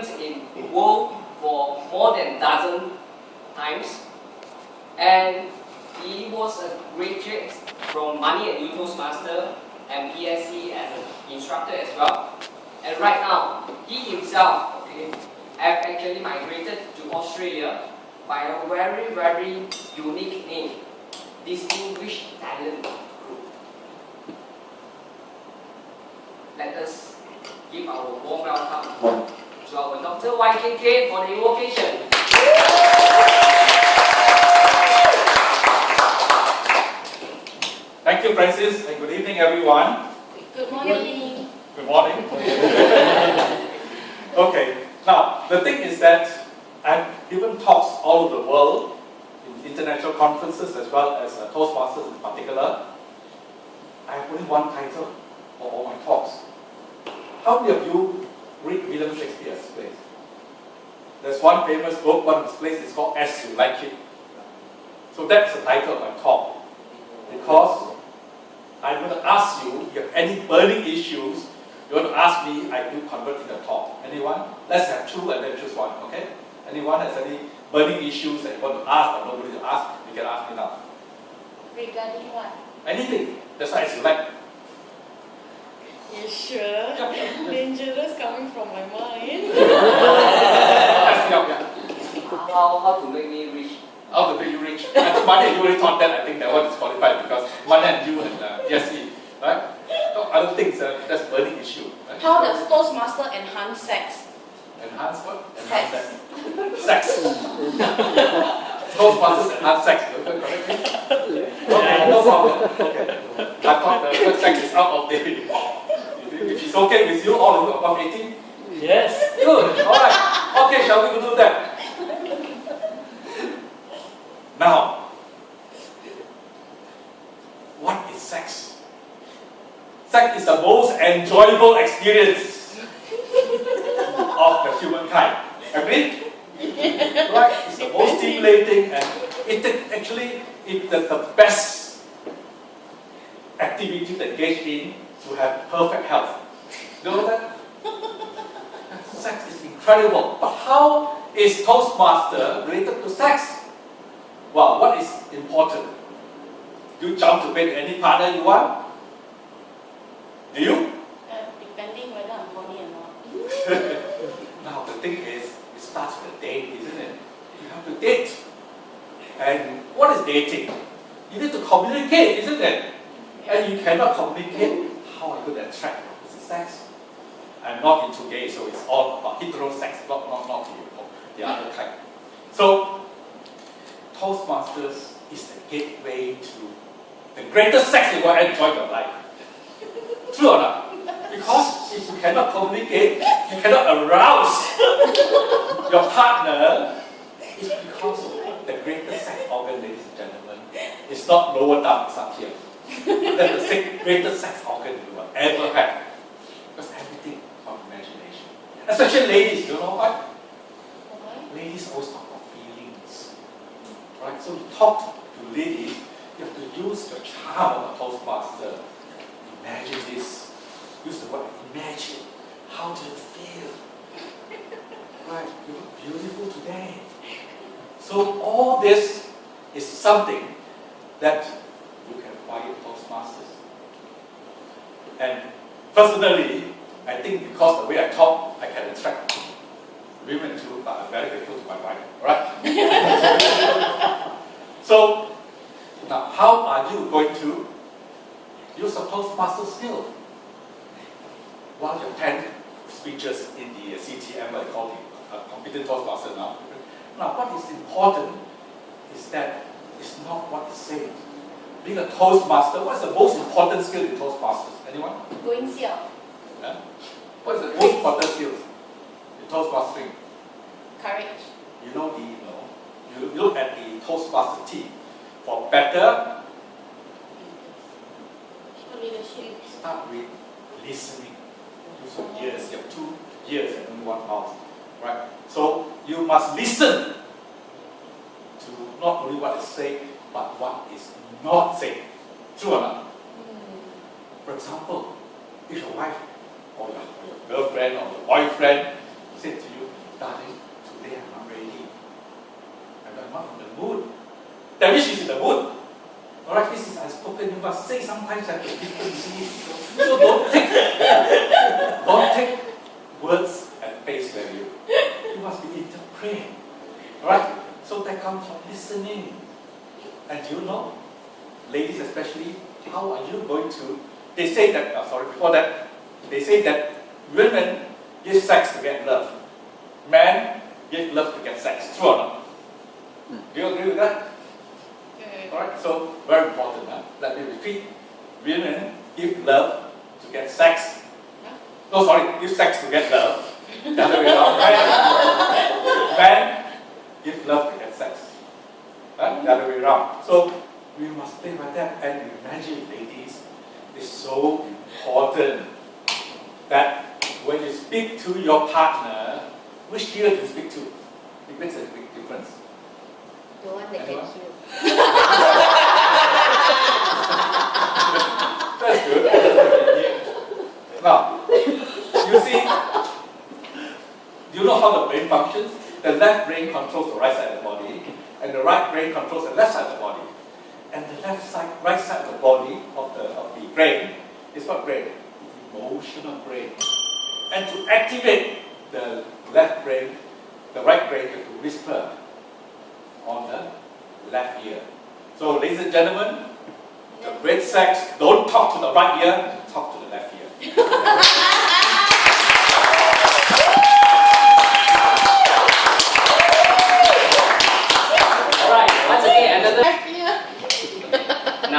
went in the world for more than a dozen times, and he was a graduate from Money and New Toastmaster and BSc as an instructor as well. And right now, he himself have actually migrated to Australia by a very, very unique name, Distinguished Talent Group. Let us give our warm welcome to our Dr.YKK for the invocation. Thank you, Francis, and good evening, everyone. Good morning. Good morning. Okay, now, the thing is that I've given talks all over the world, in international conferences as well as Toastmasters in particular. I have only one title for all my talks. How many of you read William Shakespeare's plays? There's one famous book, one of his plays is called As You Like It. So that's the title of my talk. Because I'm going to ask you, if you have any burning issues, you want to ask me, I do converting the talk. Anyone? Let's have two and then choose one, okay? Anyone has any burning issues that you want to ask or nobody to ask, you can ask me now. Regarding what? Anything. That's why as you like. You sure? Dangerous coming from my mind. Ask me out, yeah. How to make me rich? How to make you rich? I think Money, you already taught that. I think that one is qualified because Money and you and DSE, right? No, other things, that's burning issue. Right? How does Toastmaster enhance sex? Enhance what? Sex. Sex. Toastmasters enhance sex. Okay, no problem. Okay. I thought the word sex is out of date. If it's okay with you, all of you above 18? Yes. Good. Alright. Okay, shall we do that? Now, what is sex? Sex is the most enjoyable experience of the humankind. Agree? Right? It's the most stimulating and it's the best activity to engage in to have perfect health. You know that? Sex is incredible. But how is Toastmaster related to sex? Well, what is important? Do you jump to bed with any partner you want? Do you? Depending whether I'm horny or not. Now the thing is, it starts with a date, isn't it? You have to date. And what is dating? You need to communicate, isn't it? And you cannot communicate, how are you going to attract sex? I'm not into gay, so it's all about heterosex, not the other type. So, Toastmasters is the gateway to the greatest sex you will enjoy in your life. True or not? Because if you cannot communicate, you cannot arouse your partner, it's because the greatest sex organ, ladies and gentlemen, is not lower down, it's up here. That's the greatest sex organ you will ever have. Because everything from imagination. Especially ladies, you know why? Ladies always talk about feelings. Right? So you talk to ladies, you have to use your charm of a Toastmaster. Imagine this. Use the word imagine. How do you feel? Right? You look beautiful today. So all this is something that you can acquire Toastmasters. And personally, I think because the way I talk, I can attract women too, but I'm very grateful to my wife. Alright? So, now how are you going to use a Toastmaster skill? While you attend speeches in the CTM, what they call the competent Toastmaster now. Now, what is important is that it's not what is said. Being a Toastmaster, what is the most important skill in Toastmasters? Anyone? Going xiao. Yeah? What is the most important skill in Toastmastering? Courage. You know you look at the Toastmaster team. For better, Leadership. start with listening. Use your ears. You have 2 ears and only 1 mouth. Right? So you must listen to not only what is said, but what is not said. True or not? For example, if your wife or your girlfriend or your boyfriend said to you, darling, today I'm not ready. I'm not in the mood. That means she's in the mood. Alright, this is unspoken. You must say sometimes that the people see. So don't take words at face value. You must be interpreting. Alright? So that comes from listening. And you know, ladies especially, how are you going to? They say that, before that, they say that women give sex to get love. Men give love to get sex. True or not? Do you agree with that? Alright, so very important. Let me repeat. Women give love to get sex. No, sorry, give sex to get love. The other way around, right? Men give love to get sex. The other way around. So we must think like that. And imagine, ladies, it's so important that when you speak to your partner, which ear do you speak to? It makes a big difference. The one that Anyone? gets you. That's good. Now, you see, do you know how the brain functions? The left brain controls the right side of the body, and the right brain controls the left side of the body. And the right side of the body, of the brain, is what brain? Emotional brain. And to activate the left brain, the right brain, you have to whisper on the left ear. So, ladies and gentlemen, the great sex, don't talk to the right ear, talk to the left ear.